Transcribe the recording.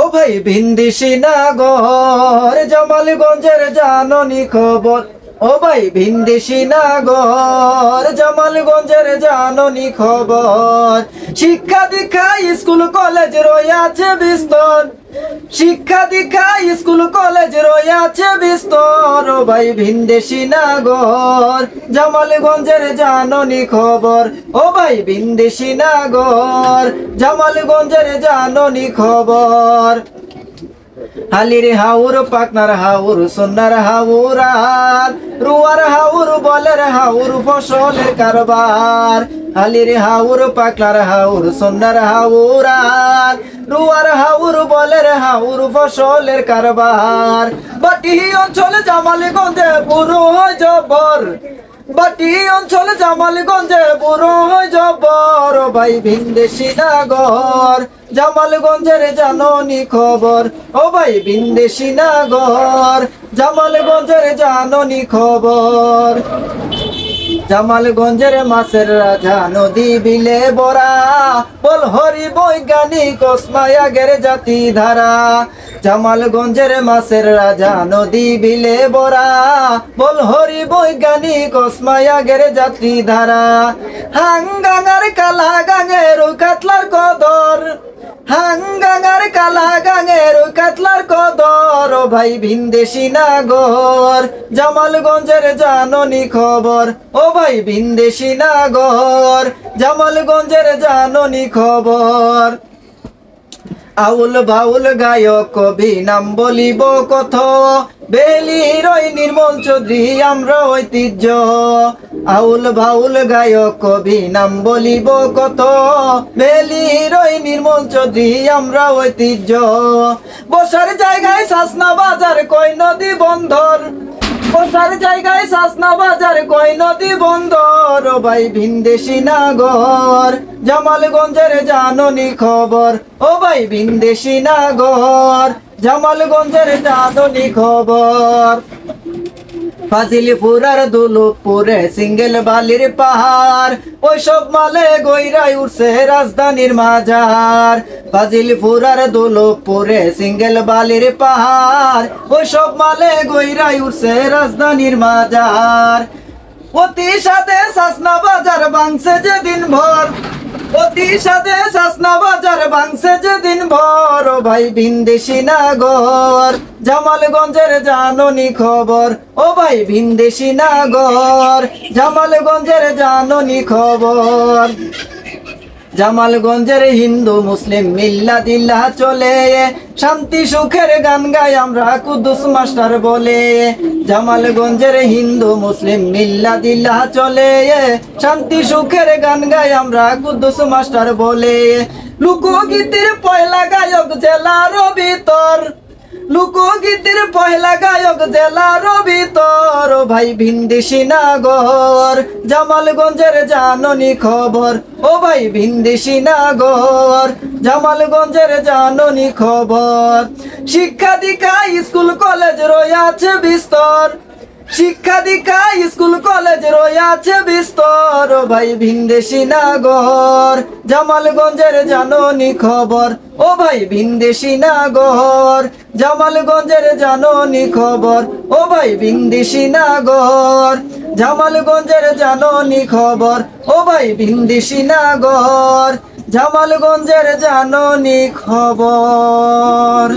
ও ভাই ভিনদেশি নাগর জামালগঞ্জের জাননি খবর। ও ভাই ভিনদেশি নাগর জামালগঞ্জের জাননি খবর। শিক্ষা দীক্ষা স্কুল কলেজ রয়েছে বিস্তর, শিক্ষা দীক্ষা স্কুল কলেজ রয়েছে বিস্তর। ও ভাই ভিনদেশি নাগর জামালগঞ্জের জাননি খবর। ও ভাই ভিনদেশি নাগর জামালগঞ্জের জাননি খবর। হালির হাউর পাকনার হাউর সোনার হাউরার রুয়ার হাউর বলের হাউর ফসলের কারবার। হালির হাউর পাকনার হাউর সোনার হাউরার রুয়ার হাউর বলের হাউর ফসলের কারবার। বাটি অঞ্চল জামালগঞ্জে বুড়ো জবর, বাটি অঞ্চল জামালগঞ্জে বুড়ো জবর। ও ভাই ভিনদেশি নাগর জামালগঞ্জের জাননি খবর। ও ভাই ভিনদেশি নাগর জামালগঞ্জের জাননি খবর। জামালগঞ্জের মাছের রাজা নদী বিলে বরা, বল হরি বৈজ্ঞানিক ওসমায়াগের জাতি ধারা। জামালগঞ্জের মাছের রাজা নদী বিলে বরা, বল হরি বৈজ্ঞানিক ওসমায়াগের জাতি ধারা। হাঙ্গাঙ্গার কালা গাঙের কাতলার কদর, হাঙ্গাঙ্গার কালা গাঙের কাতলার কদর। ও ভাই ভিনদেশি নাগর জামালগঞ্জের জাননি খবর। ও ভাই ভিনদেশি নাগর জামালগঞ্জের জাননি খবর। আউল বাউল গায়ক কবি নাম বলিব কত, বেলির ওই নির্মল চৌধুরী আমরা ঐতিহ্য। আউল বাউল গায়ক কবি নাম বলিব কত, বেলির ওই নির্মল চৌধুরী আমরা ঐতিহ্য। বসার জায়গায় সাসনা বাজার কই নদী বন্দর, বসার জায়গায় সাসনা বাজার কই নদী বন্দর। ও ভাই ভিনদেশি নাগর জামালগঞ্জের জাননি খবর। ও ভাই ভিনদেশি নাগর জামালগঞ্জের জাননি খবর। ফাজিলপুরার দুলুপুরে সিঙ্গেল বালির পাহাড়, ওই সব মালে গইরাই উঠছে রাজধানীর মাজার। ফাজিলপুরার দুলুপুরে সিঙ্গেল বালির পাহাড়, ওই সব মালে গইরাই উঠছে রাজধানীর মাজার। অতি সাথে সাসনা বাজার ভাঙছে যেদিন ভর, অতি সাথে সাসনা বাজার ভাঙছে যেদিন ভর। ও ভাই ভিনদেশি নাগর জামালগঞ্জের জাননি খবর। ও ভাই ভিনদেশি নাগর জামালগঞ্জের জাননি খবর। জামালগঞ্জের হিন্দু মুসলিম মিল্লা দিল্লাহ চলে, শান্তি সুখের গান গাই আমরা কুদ্দুস মাস্টার বলে। জামালগঞ্জের হিন্দু মুসলিম মিল্লা দিল্লাহ চলে, শান্তি সুখের গান গাই আমরা কুদ্দুস মাস্টার বলে। লোকগীতির পয়লা গায়ক জেলার ভিতর, লোকগীতির পয়লা গায়ক জেলার ভিতর। ও ভাই ভিনদেশি নাগর জামালগঞ্জের জাননি খবর। ও ভাই ভিনদেশি নাগর জামালগঞ্জের জাননি খবর। শিক্ষা দীক্ষা স্কুল কলেজ রয়েছে বিস্তর, শিক্ষা দীক্ষা স্কুল কলেজ রয়েছে বিস্তর। ও ভাই ভিনদেশি নাগর জামালগঞ্জের জাননি খবর। ও ভাই ভিনদেশি নাগর জামালগঞ্জের জাননি খবর। ও ভাই ভিনদেশি নাগর জামালগঞ্জের জাননি খবর। ও ভাই ভিনদেশি নাগর জামালগঞ্জের জাননি খবর।